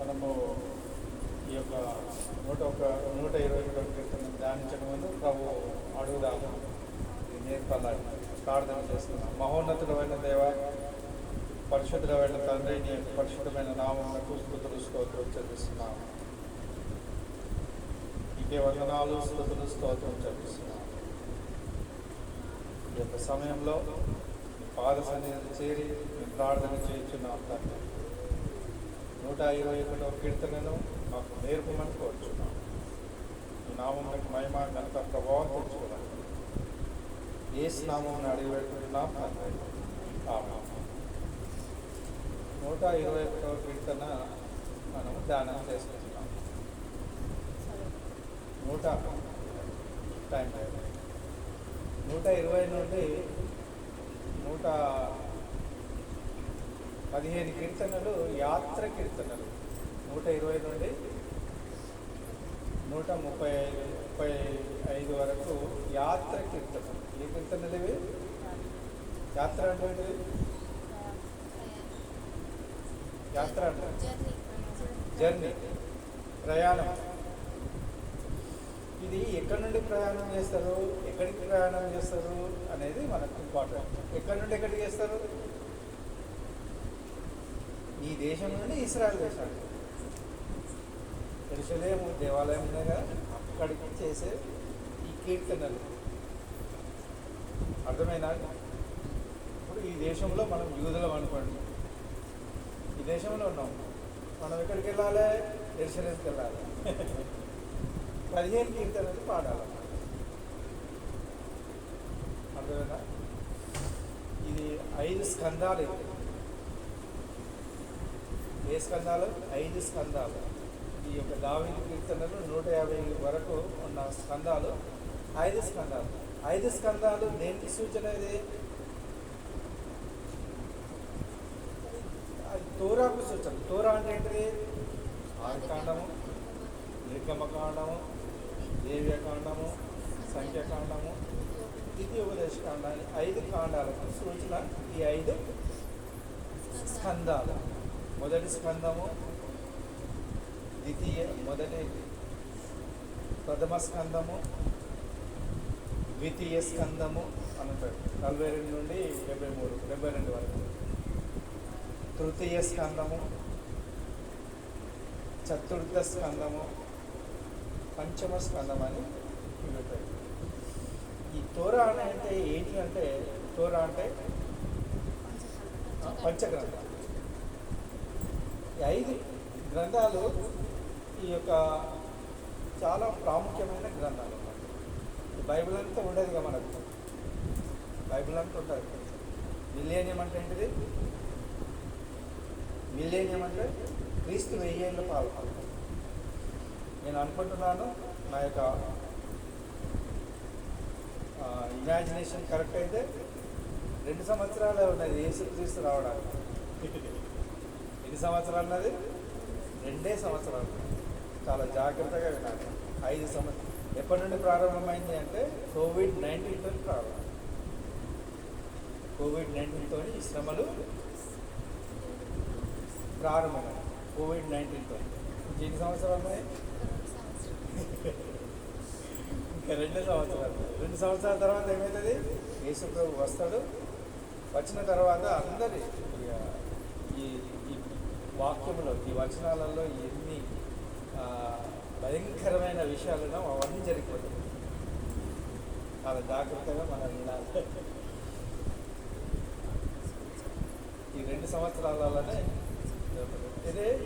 మనము ఈ యొక్క 121 కీర్తన ధ్యానించడం ముందు ప్రభు అడుగుదాము, నేర్పాలని ప్రార్థన చేస్తున్నాం. మహోన్నతుడమైన దేవ, పరిశుద్ధమైన తండ్రి, నీ పరిశుద్ధమైన నామమునకు స్తుతులు స్తోత్రం చెల్లిస్తున్నాము. నీకే వందనాలు, స్తుతులు స్తోత్రం చెల్లిస్తున్నాము. ఈ యొక్క సమయంలో పాద సన్నిధిని చేరి మేము ప్రార్థన చేయించున్నాం తండ్రి. 121వ కీర్తనను మాకు నేర్పమని కోరుచున్నాం. ఈ నామమునకు మహిమ, ఘనత, ప్రభావం తెచ్చుకోవాలి. యేసు నామమును అడిగి పెట్టుకున్నాం తండ్రి. ఆమేన్. 121వ కీర్తన మనం ధ్యానం చేసుకుంటున్నాం. 120 నుండి 115 కీర్తనలు యాత్ర కీర్తనలు. 120 నుండి 135 వరకు యాత్ర కీర్తనలు. ఏ కీర్తనలు ఇవి? యాత్ర అంటే యాత్ర అంటే జర్నీ, ప్రయాణం. ఇది ఎక్కడి నుండి ప్రయాణం చేస్తారు, ఎక్కడికి ప్రయాణం చేస్తారు అనేది మనకు ఇంపార్టెంట్. ఎక్కడి నుండి ఎక్కడికి చేస్తారు? ఈ దేశం నుండి ఇస్రాయల్ దేశానికి. యెరూషలేము దేవాలయం ఉంది కదా, అక్కడికి చేసే ఈ కీర్తనలు. అర్థమైనా? ఇప్పుడు ఈ దేశంలో మనం యూదులం అనుకోండి, ఈ దేశంలో ఉన్నాం. మనం ఎక్కడికి వెళ్ళాలి? యెరూషలేముకి వెళ్ళాలి. 15 కీర్తనలు పాడాలి. అర్థమైనా? ఇది 5 స్కందాలు. ఇది ఏ స్కందాలు? 5 స్కందాలు. ఈ యొక్క దావీదు కీర్తనలు 150 వరకు ఉన్న స్కందాలు 5 స్కందాలు. 5 స్కందాలు దేనికి సూచన? ఇది అది తోరాకు సూచన. తోరా అంటే ఏంటిది? ఆదికాండము, నిర్గమకాండము, దేవ్యకాండము, సంఖ్యాకాండము, ద్వితీయోపదేశకాండాన్ని 5 కాండాలకు సూచన ఈ 5 స్కందాలు. మొదటి స్కందము, ప్రథమ స్కందము, ద్వితీయ స్కందము అంటారు. 42 నుండి 72 వరకు. తృతీయ స్కందము, చతుర్థ స్కందము, పంచమ స్కందం అని పిలుతాయి. ఈ తోరా అంటే ఏంటి అంటే, తోరా అంటే పంచగ్రంథాలు. ఈ 5 గ్రంథాలు ఈ యొక్క చాలా ప్రాముఖ్యమైన గ్రంథాలు అన్నమాట. బైబిల్ అంతా ఉండదుగా మనకు. బైబిల్ అంతా ఉంటుంది. మిలేనియం అంటే ఏంటిది? మిలేనియం అంటే క్రీస్తు 1000 ఏళ్ళ పాలన. నేను అనుకుంటున్నాను, నా యొక్క ఇమాజినేషన్ కరెక్ట్ అయితే 2 సంవత్సరాలే ఉన్నది యేసుక్రీస్తు రావడానికి. ఎన్ని సంవత్సరాలు ఉన్నది? 2 సంవత్సరాలు. చాలా జాగ్రత్తగా వినాలి. 5 సంవత్సరాలు ఎప్పటి నుండి ప్రారంభమైంది అంటే కోవిడ్-19తో ప్రారంభం. కోవిడ్-19తో ఈ శ్రమలు ప్రారంభమైంది. కోవిడ్-19తో ఎన్ని సంవత్సరాలు ఉన్నాయి? ఇంకా 2 సంవత్సరాలు. 2 సంవత్సరాల తర్వాత ఏమవుతుంది? యేసు ప్రభు వస్తాడు. వచ్చిన తర్వాత అందరి ఈ వాక్యంలో, ఈ వచనాలలో ఎన్ని భయంకరమైన విషయాలను అవన్నీ జరిగిపోతాయి. చాలా జాగ్రత్తగా మనం వినాలి. ఈ 2 సంవత్సరాలలోనే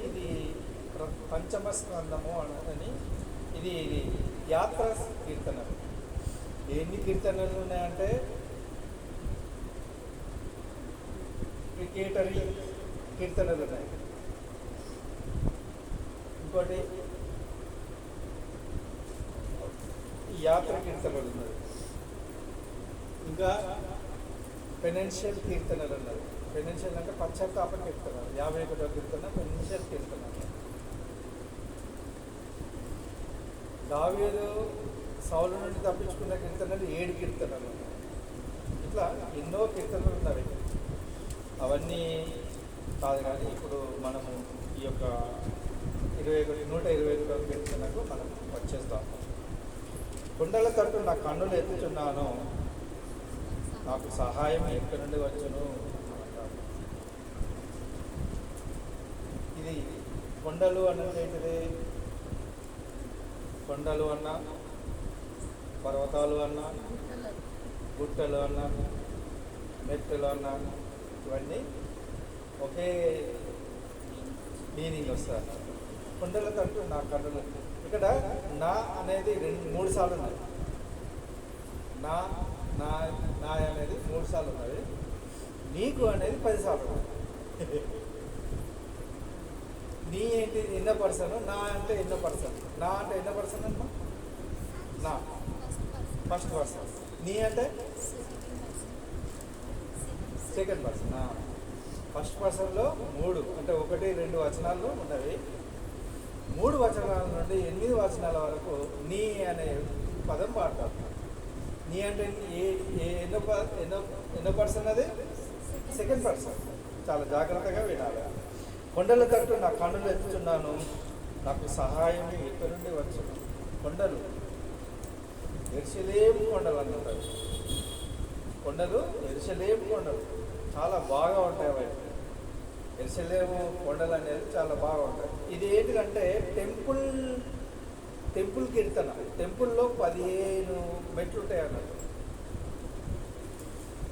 ఇది పంచమ స్కందము అని. ఇది యాత్ర కీర్తనలు. ఎన్ని కీర్తనలు ఉన్నాయంటే, క్రికెటరీ కీర్తనలు ఉన్నాయి. ఇంకోటి యాత్ర కీర్తనలు ఉన్నాయి. ఇంకా పెనెన్షియల్ కీర్తనలు ఉన్నాయి. పెనెన్షియల్ అంటే పశ్చాత్తాప కీర్తనలు. 51వ కీర్తన పెనెన్షియల్ కీర్తన. దావీదు సౌలు నుండి తప్పించుకున్న కీర్తనలు 7 కీర్తనలు ఉన్నాయి. ఇట్లా ఎన్నో కీర్తనలు ఉన్నవి. అవన్నీ కాదు కానీ ఇప్పుడు మనము ఈ యొక్క 121 కీర్తనకు మనం వచ్చేస్తాం. కొండల తట్టు నా కన్నులు ఎత్తుచున్నాను, నాకు సహాయం ఎక్కడి నుండి వచ్చును అంటారు. ఇది కొండలు అన్నది ఏంటిది? కొండలు అన్నా, పర్వతాలు అన్నా, గుట్టలు అన్నా, మెట్టలు అన్నా, ఇవన్నీ ఒకే మీనింగ్ వస్తుంది. కొండల తట్టు నా కన్నులు, ఇక్కడ నా అనేది 3 సార్లు ఉన్నది. నా నా నా అనేది 3 సార్లు ఉన్నది. నీకు అనేది 10 సార్లు ఉన్నది. నీ ఏంటి ఎన్నో పర్సన్, నా అంటే ఎన్నో పర్సన్. నా అంటే ఎన్నో పర్సన్ అమ్మా? నా ఫస్ట్ పర్సన్. నీ అంటే సెకండ్ పర్సన్. ఫస్ట్ పర్సన్లో 3 అంటే 1, 2 వచనాలు ఉన్నవి. 3 వచనాల నుండి 8 వచనాల వరకు నీ అనే పదం వాడతారు. నీ అంటే ఎన్నో పర్సన్? అది సెకండ్ పర్సన్. చాలా జాగ్రత్తగా వినాలి. కొండల తట్టు నా కన్నులు ఎత్తుచున్నాను, నాకు సహాయం ఎక్కడి నుండి వచ్చును. కొండలు యెరూషలేము కొండలు అంటారు. కొండలు యెరూషలేము కొండలు చాలా బాగా ఉంటాయి. అవి యెరూషలేము కొండలు అనేది చాలా బాగా ఉంటాయి. ఇది ఏంటిదంటే టెంపుల్ కీర్తన. టెంపుల్లో 15 మెట్లు ఉంటాయి అన్నట్టు.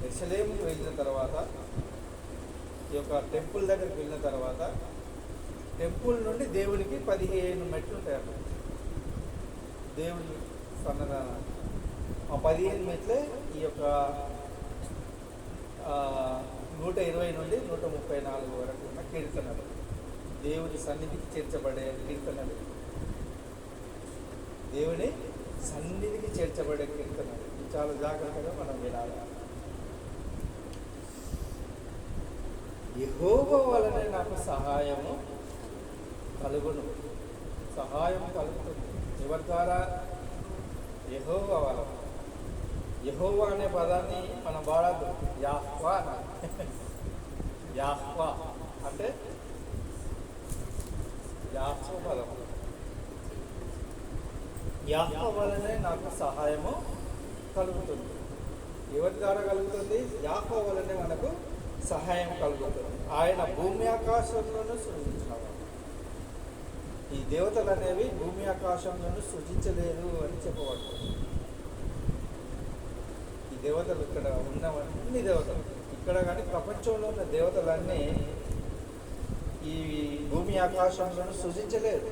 యెరూషలేముకి వెళ్ళిన తర్వాత, ఈ యొక్క టెంపుల్ దగ్గరికి వెళ్ళిన తర్వాత, టెంపుల్ నుండి దేవునికి 15 మెట్లు ఉంటాయి అన్నట్టు. దేవుని సన్నదానానికి ఆ 15 మెట్లే ఈ యొక్క 120 నుండి 134 వరకు ఉన్న కీర్తనలు. దేవుని సన్నిధికి చేర్చబడే కీర్తనలు, దేవుని సన్నిధికి చేర్చబడే కీర్తనలు. చాలా జాగ్రత్తగా మనం వినాలి. యెహోవా వలనే నాకు సహాయము కలుగును. సహాయం కలుగుతుంది ఎవరి ద్వారా? యెహోవా వలన. యెహోవా అనే పదాన్ని మనం వాడద్దు, యాహ్వా అనాలి. యాహ్వా అంటే యాహ్వ పదం. యాహ్వ వలనే నాకు సహాయము కలుగుతుంది. ఎవరి ద్వారా కలుగుతుంది? యాహ్వ వలనే మనకు సహాయం కలుగుతుంది. ఆయన భూమి ఆకాశంలోనూ సృజించినవాడు. ఈ దేవతలు అనేవి భూమి ఆకాశంలోనూ సృజించలేదు అని చెప్పబడుతుంది. ఈ దేవతలు, ఇక్కడ ఉన్నవన్నీ దేవతలు, ఇక్కడ కానీ ప్రపంచంలో ఉన్న దేవతలన్నీ ఈ భూమి ఆకాశంలోనూ సృజించలేదు.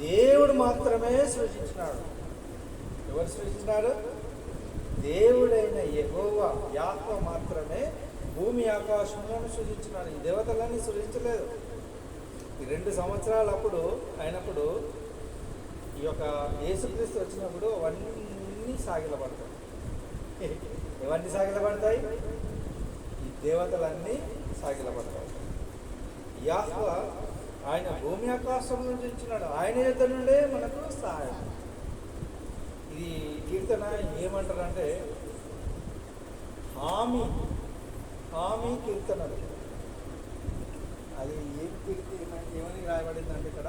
దేవుడు మాత్రమే సృజించినాడు. ఎవరు సృజించినాడు? దేవుడైన యెహోవా, యాహ్వా మాత్రమే భూమి ఆకాశంలోనూ సృజించినాడు. ఈ దేవతలన్నీ సృజించలేదు. ఈ 2 సంవత్సరాలు అప్పుడు అయినప్పుడు, ఈ యొక్క యేసుక్రీస్తు వచ్చినప్పుడు అవన్నీ సాగిలపడతాయి. ఇవన్నీ సాగిలపడతాయి, ఈ దేవతలన్నీ సాగిలపడతాయి. యాహ్వా ఆయన భూమి ఆకాశం నుంచి ఇచ్చినాడు. ఆయన యొద్ద నుండే మనకు సహాయం. ఇది కీర్తన ఏమంటారంటే హామీ కీర్తనలు. అది ఏమని రాయబడిందంటే ఇక్కడ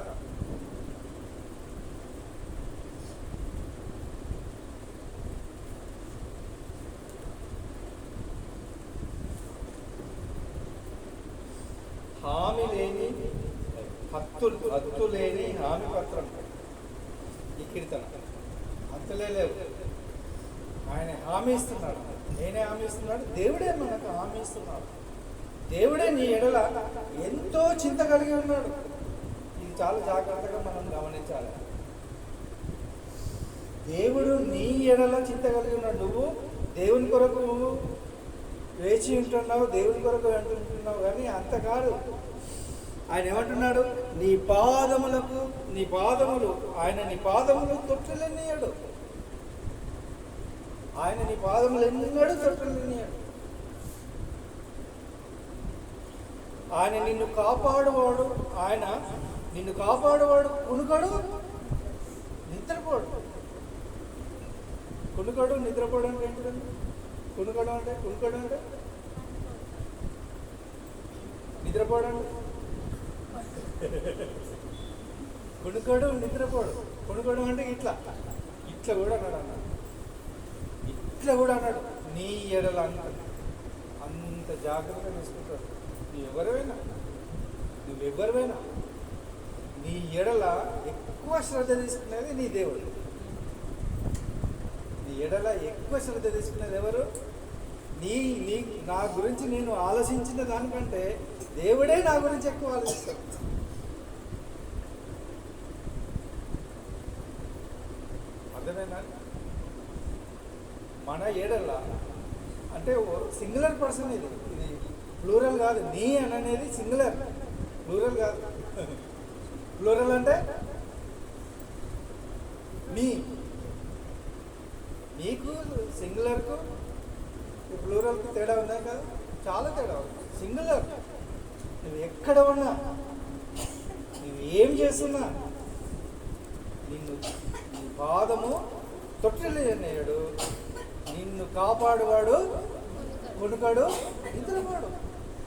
హామీ లేని హత్తు లేని హామీ పత్రం. ఈ కీర్తన హత్తులే లేవు. ఆయన హామీ ఇస్తున్నాడు. నేనే హామీ ఇస్తున్నాడు. దేవుడే మనకు హామీ ఇస్తున్నాడు. దేవుడే నీ ఎడల ఎంతో చింత కలిగి ఉన్నాడు. ఇది చాలా జాగ్రత్తగా మనం గమనించాలి. దేవుడు నీ ఎడల చింత కలిగి ఉన్నాడు. నువ్వు దేవుని కొరకు వేచి ఉంటున్నావు, దేవుని కొరకు అంటుంటున్నావు, కానీ అంత కాదు. ఆయన ఏమంటున్నాడు? నీ పాదములు తొట్టులెన్నీయడు. ఆయన నీ పాదములు ఎన్నడూ తొట్టులెన్నీయడు. ఆయన నిన్ను కాపాడువాడు. ఆయన నిన్ను కాపాడువాడు. కునుకడు నిద్రపోడు. నిద్రపోడు అంటే ఏంటిదండి? కునుకడు అంటే నిద్రపోవడం. కునుకోడు నిద్రపోడు. కునుకోవడం అంటే ఇట్లా ఇట్లా కూడా అన్నాడు ఇట్లా కూడా అన్నాడు. నీ ఎడల అంత జాగ్రత్తగా తీసుకుంటాడు. నువ్వెవరివైనా నీ ఎడల ఎక్కువ శ్రద్ధ తీసుకునేది నీ దేవుడు. నీ ఎడల ఎక్కువ శ్రద్ధ తీసుకునేది ఎవరు? నీ నా గురించి నేను ఆలోచించిన దానికంటే దేవుడే నా గురించి ఎక్కువ ఆలోచిస్తాడు. అర్థమైందా? మన ఎడల అంటే సింగులర్ పర్సన్, ఇది ప్లూరల్ కాదు. నీ అనేది సింగులర్, ప్లూరల్ కాదు. ప్లూరల్ అంటే నీకు సింగులర్కు ప్లూరల్కి తేడా ఉందా కదా? చాలా తేడా ఉంది. సింగులర్, నువ్వు ఎక్కడ ఉన్నా, నువ్వు ఏం చేస్తున్నా, నీ పాదము తొట్టెలేయడు, నిన్ను కాపాడువాడు కొనుకాడు నిద్రపోడు.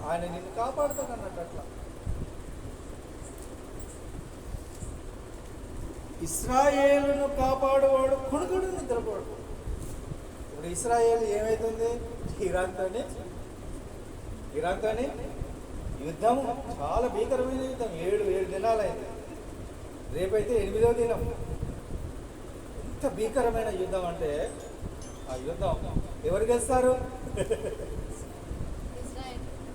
ఆయన నిన్ను కాపాడుతాడు అన్నట్టు. అట్లా ఇశ్రాయేలును కాపాడువాడు కొనుకడు నిద్రపోడు. ఇప్పుడు ఇశ్రాయేలు ఏమైతుంది? ఇరాన్తోని యుద్ధం, చాలా భీకరమైన యుద్ధం. 7 దినాలైంది. రేపైతే 8వ దినం. ఎంత భీకరమైన యుద్ధం అంటే ఆ యుద్ధం ఎవరు గెలుస్తారు?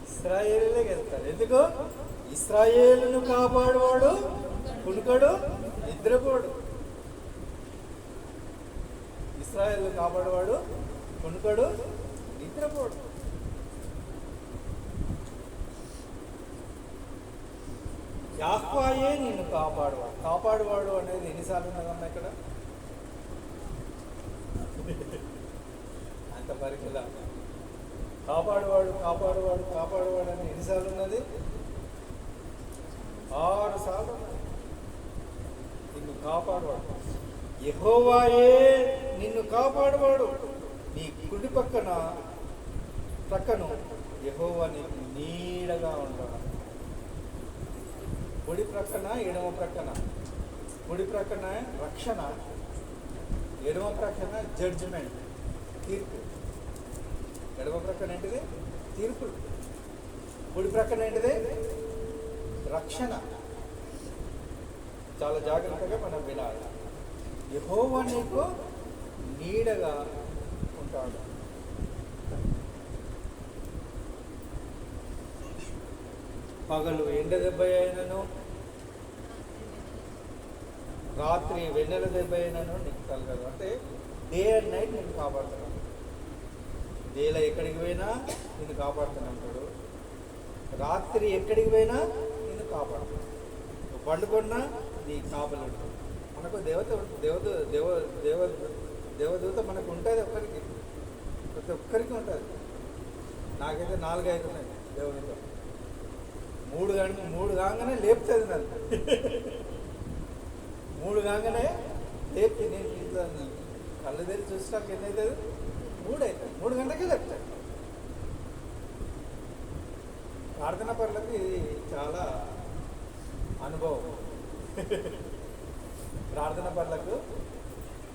ఇశ్రాయేలులే గెలుస్తారు. ఎందుకు? ఇశ్రాయేలును కాపాడువాడు కునుకడు నిద్రపోడు. ఇశ్రాయేలును కాపాడువాడు కునుకడు నిద్రపోడు. యాహ్వాయే నిన్ను కాపాడువాడు. కాపాడువాడు అనేది ఎన్నిసార్లు ఉన్నదమ్మా ఇక్కడ? అంత పరికల కాపాడువాడు కాపాడువాడు కాపాడువాడు అని ఎన్నిసార్లు ఉన్నది? 6 సార్లు ఉన్నది. నిన్ను కాపాడువాడు యెహోవాయే నిన్ను కాపాడువాడు. నీ కుడి ప్రక్కను యెహోవా నీకు నీడగా ఉంటాడు. కుడి ప్రక్కన ఎడమ ప్రక్కన, కుడి ప్రక్కన రక్షణ, ఎడమ ప్రక్కన జడ్జిమెంట్, తీర్పు. ఎడమ ప్రక్కన ఏంటిది? తీర్పు. కుడి ప్రక్కన ఏంటిది? రక్షణ. చాలా జాగ్రత్తగా మనం వినాలి. యెహోవా నీకు నీడగా ఉంటాడు. పగలు ఎండ దెబ్బ అయినను, రాత్రి వెన్నెల దెబ్బ అయినను నీకు కలగదు. అంటే డే అండ్ నైట్ నేను కాపాడుతున్నాను. డేలో ఎక్కడికి పోయినా నిన్ను కాపాడుతున్నాడు. రాత్రి ఎక్కడికి పోయినా నిన్ను కాపాడుతున్నాడు. పండుకున్నా నీ కాపలుడు. మనకు దేవదూత మనకు ఉంటుంది. ప్రతి ఒక్కరికి ఉంటుంది. నాకైతే 4-5 ఉన్నాయి దేవదూత. 3 కాగానే లేపుతుంది నన్ను. 3 కాగానే లేపి నేను ఇంట్లో కళ్ళు తెరిచి చూసినాక ఎన్ని అవుతుంది? 3 అవుతుంది. 3 గంటలకే లేపుతాడు. ప్రార్థన పనులకు ఇది చాలా అనుభవం. ప్రార్థన పనులకు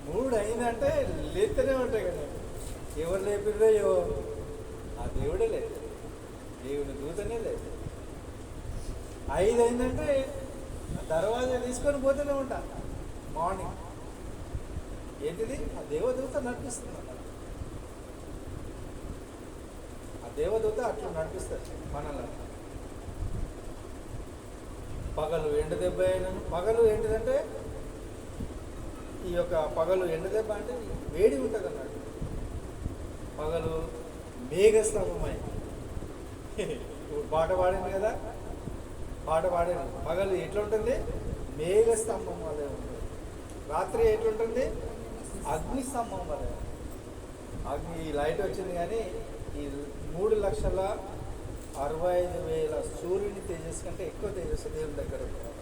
3 అయిందంటే లేస్తూనే ఉంటాయి కదా. ఎవరు లేపిర్రో ఆ దేవుడే లేదు, దేవుని దూతనే లేదు. 5 అయిందంటే దర్వాజా తీసుకొని పోతూనే ఉంటా. మార్నింగ్ ఏంటిది? ఆ దేవదూత నడిపిస్తుంది. ఆ దేవదూత అట్లా నడిపిస్తారు మనల్ని. పగలు ఎండ దెబ్బ అయినను, పగలు ఏంటిదంటే ఈ యొక్క పగలు ఎండ దెబ్బ అంటే వేడి ఉంటుంది అన్నట్టు. పగలు మేఘస్తంభమై, ఇప్పుడు పాట పాడింది కదా, పాట పాడింది. పగలు ఎట్లుంటుంది? మేఘస్తంభం వలె ఉంటుంది. రాత్రి ఎట్లుంటుంది? అగ్నిస్తంభం వలె. అగ్ని లైట్ వచ్చింది కానీ ఈ 3,65,000 సూర్యుని తేజస్సు కంటే ఎక్కువ తేజస్సు దేవుని దగ్గర ఉంటుంది.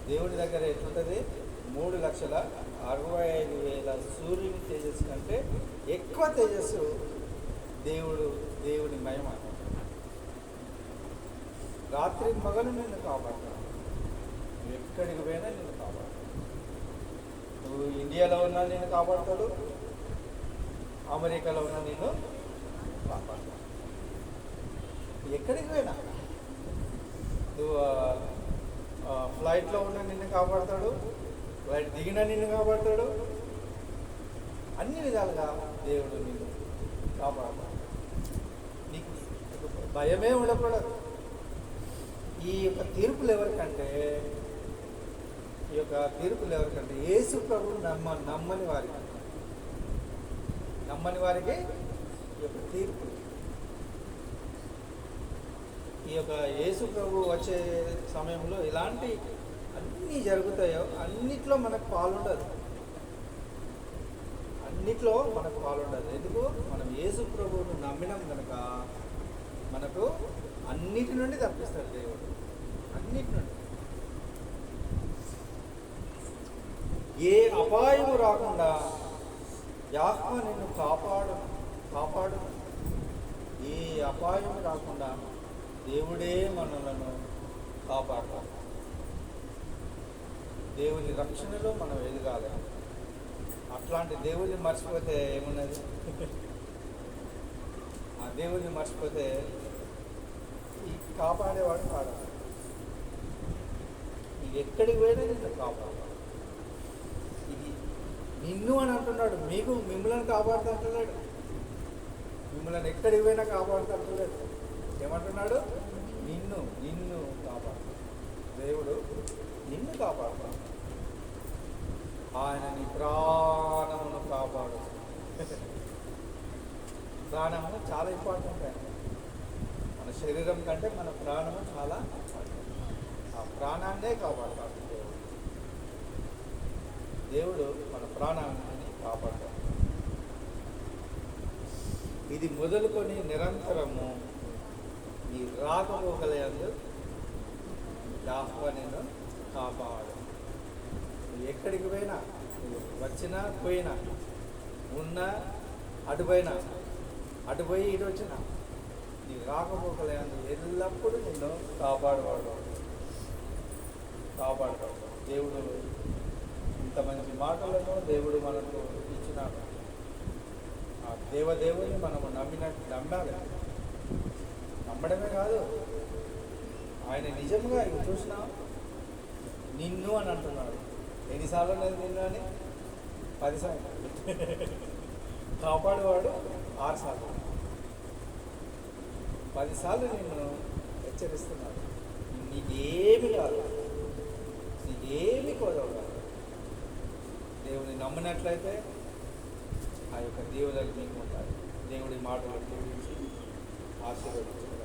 దేవుని దగ్గర ఎట్లుంటుంది? 3,65,000 సూర్యుని తేజస్సు కంటే ఎక్కువ తేజస్సు దేవుని మహిమ. రాత్రి పగలు నిన్ను కాపాడతాడు. నువ్వు ఎక్కడికి పోయినా నిన్ను కాపాడతాడు. నువ్వు ఇండియాలో ఉన్నా నిన్ను కాపాడతాడు, అమెరికాలో ఉన్నా నిన్ను కాపాడతాడు. ఎక్కడికి పోయినా నువ్వు ఫ్లైట్లో ఉన్న నిన్ను కాపాడతాడు, ఫ్లైట్ దిగినా నిన్ను కాపాడతాడు. అన్ని విధాలుగా దేవుడు నిన్ను కాపాడతాడు. నీకు భయమే ఉండకూడదు. ఈ యొక్క తీర్పులు ఎవరికంటే యేసు ప్రభువు నమ్మని వారికి ఈ యొక్క తీర్పు. ఈ యొక్క యేసు ప్రభు వచ్చే సమయంలో ఇలాంటి అన్నీ జరుగుతాయో అన్నిట్లో మనకు పాలుండదు. ఎందుకు? మనం యేసు ప్రభువును నమ్మినాం కనుక మనకు అన్నిటి నుండి తప్పిస్తాడు దేవుడు. అన్నిటి నుండి ఏ అపాయము రాకుండా యెహోవా నిన్ను కాపాడు. ఏ అపాయము రాకుండా దేవుడే మనలను కాపాడతాడు. దేవుని రక్షణలో మనం ఎదగాలి. అట్లాంటి దేవుడిని మర్చిపోతే ఏమున్నది? ఆ దేవుడిని మర్చిపోతే ఈ కాపాడేవాడు కాదు. ఇది ఎక్కడికి పోయినా నిన్ను కాపాడు. ఇది నిన్ను అని అంటున్నాడు. మిమ్మల్ని కాపాడుతుంటలేడు. మిమ్మల్ని ఎక్కడికి పోయినా కాపాడుతుంటలేడు. ఏమంటున్నాడు? నిన్ను కాపాడు. దేవుడు నిన్ను కాపాడుతాడు. ఆయన నీ ప్రాణమును కాపాడు. ప్రాణము చాలా ఇంపార్టెంట్. మన శరీరం కంటే మన ప్రాణము చాలా ఇంపార్టెంట్. ఆ ప్రాణాన్నే కాపాడతాడు దేవుడు మన ప్రాణాన్ని కాపాడతాడు. ఇది మొదలుకొని నిరంతరము నీ రాకపోకలందు యెహోవా నిన్ను కాపాడు. నువ్వు ఎక్కడికి పోయినా, నువ్వు వచ్చినా పోయినా, ఉన్నా అటుపోయినా, అటుపోయి ఇటు వచ్చినా, నీ రాకపోకలందు ఎల్లప్పుడూ నిన్ను కాపాడుతాడు. దేవుడు ఇంత మంచి మాటలను దేవుడు మనకు ఇచ్చినాడు. ఆ దేవదేవుని మనము నమ్మాలి. నమ్మడమే కాదు, ఆయన నిజంగా ఇవి చూసినా నిన్ను అని అంటున్నాడు. ఎన్నిసార్లు లేదు నిన్ను అని? 10 సార్లు. కాపాడువాడు 6 సార్లు. 10 సార్లు నిన్ను హెచ్చరిస్తున్నాడు. నీకేమి కాదు, నీకేమి కోరవు కాదు. దేవుని నమ్మినట్లయితే ఆ యొక్క దేవులకు మీకు ఉంటాయి. దేవుడి మాటలు ఆశీర్వదించారు.